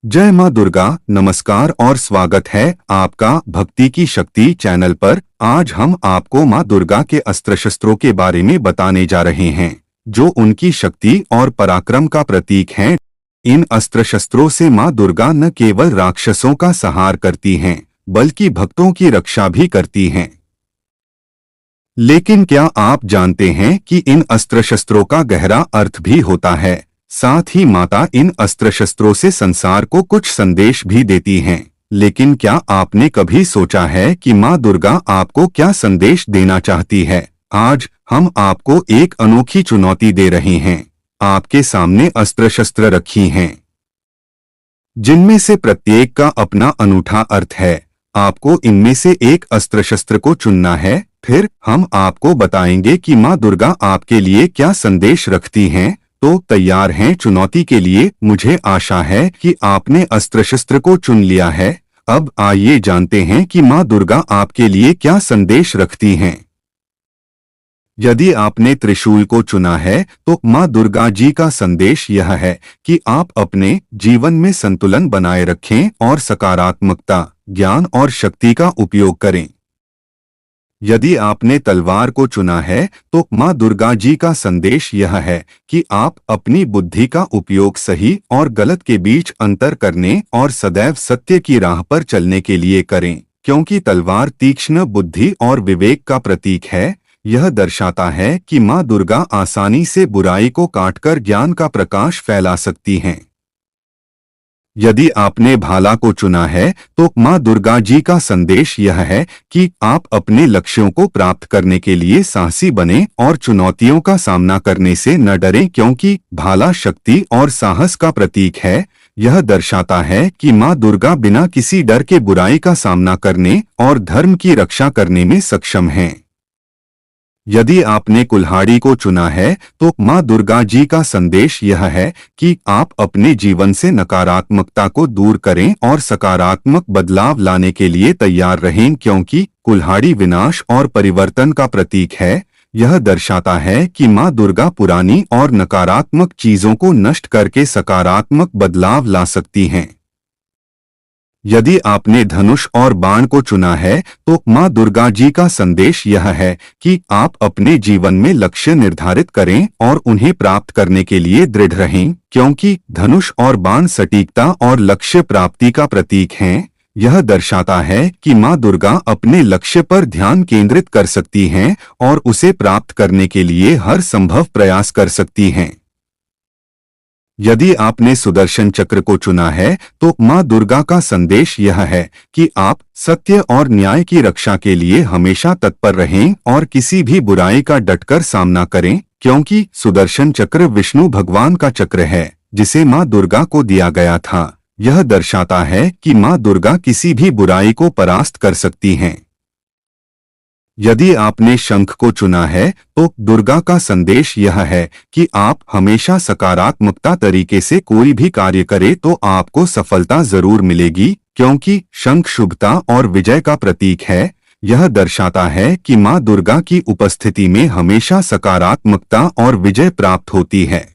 जय मां दुर्गा। नमस्कार और स्वागत है आपका भक्ति की शक्ति चैनल पर। आज हम आपको मां दुर्गा के अस्त्र शस्त्रों के बारे में बताने जा रहे हैं, जो उनकी शक्ति और पराक्रम का प्रतीक हैं। इन अस्त्र शस्त्रों से मां दुर्गा न केवल राक्षसों का संहार करती हैं, बल्कि भक्तों की रक्षा भी करती हैं। लेकिन क्या आप जानते हैं कि इन अस्त्र शस्त्रों का गहरा अर्थ भी होता है? साथ ही माता इन अस्त्र शस्त्रों से संसार को कुछ संदेश भी देती हैं। लेकिन क्या आपने कभी सोचा है कि मां दुर्गा आपको क्या संदेश देना चाहती है? आज हम आपको एक अनोखी चुनौती दे रहे हैं। आपके सामने अस्त्र शस्त्र रखी हैं, जिनमें से प्रत्येक का अपना अनूठा अर्थ है। आपको इनमें से एक अस्त्र शस्त्र को चुनना है। फिर हम आपको बताएंगे कि मां दुर्गा आपके लिए क्या संदेश रखती हैं। तो तैयार हैं चुनौती के लिए? मुझे आशा है कि आपने अस्त्र शस्त्र को चुन लिया है। अब आइए जानते हैं कि मां दुर्गा आपके लिए क्या संदेश रखती हैं। यदि आपने त्रिशूल को चुना है, तो मां दुर्गा जी का संदेश यह है कि आप अपने जीवन में संतुलन बनाए रखें और सकारात्मकता, ज्ञान और शक्ति का उपयोग करें। यदि आपने तलवार को चुना है, तो मां दुर्गा जी का संदेश यह है कि आप अपनी बुद्धि का उपयोग सही और गलत के बीच अंतर करने और सदैव सत्य की राह पर चलने के लिए करें, क्योंकि तलवार तीक्ष्ण बुद्धि और विवेक का प्रतीक है। यह दर्शाता है कि मां दुर्गा आसानी से बुराई को काटकर ज्ञान का प्रकाश फैला सकती हैं। यदि आपने भाला को चुना है, तो मां दुर्गा जी का संदेश यह है कि आप अपने लक्ष्यों को प्राप्त करने के लिए साहसी बने और चुनौतियों का सामना करने से न डरें, क्योंकि भाला शक्ति और साहस का प्रतीक है। यह दर्शाता है कि मां दुर्गा बिना किसी डर के बुराई का सामना करने और धर्म की रक्षा करने में सक्षम हैं। यदि आपने कुल्हाड़ी को चुना है, तो मां दुर्गा जी का संदेश यह है कि आप अपने जीवन से नकारात्मकता को दूर करें और सकारात्मक बदलाव लाने के लिए तैयार रहें, क्योंकि कुल्हाड़ी विनाश और परिवर्तन का प्रतीक है। यह दर्शाता है कि मां दुर्गा पुरानी और नकारात्मक चीजों को नष्ट करके सकारात्मक बदलाव ला सकती हैं। यदि आपने धनुष और बाण को चुना है, तो मां दुर्गा जी का संदेश यह है कि आप अपने जीवन में लक्ष्य निर्धारित करें और उन्हें प्राप्त करने के लिए दृढ़ रहें, क्योंकि धनुष और बाण सटीकता और लक्ष्य प्राप्ति का प्रतीक हैं। यह दर्शाता है कि मां दुर्गा अपने लक्ष्य पर ध्यान केंद्रित कर सकती हैं और उसे प्राप्त करने के लिए हर संभव प्रयास कर सकती हैं। यदि आपने सुदर्शन चक्र को चुना है, तो मां दुर्गा का संदेश यह है कि आप सत्य और न्याय की रक्षा के लिए हमेशा तत्पर रहें और किसी भी बुराई का डटकर सामना करें, क्योंकि सुदर्शन चक्र विष्णु भगवान का चक्र है, जिसे मां दुर्गा को दिया गया था। यह दर्शाता है कि मां दुर्गा किसी भी बुराई को परास्त कर सकती हैं। यदि आपने शंख को चुना है, तो दुर्गा का संदेश यह है कि आप हमेशा सकारात्मकता तरीके से कोई भी कार्य करें तो आपको सफलता जरूर मिलेगी, क्योंकि शंख शुभता और विजय का प्रतीक है। यह दर्शाता है कि मां दुर्गा की उपस्थिति में हमेशा सकारात्मकता और विजय प्राप्त होती है।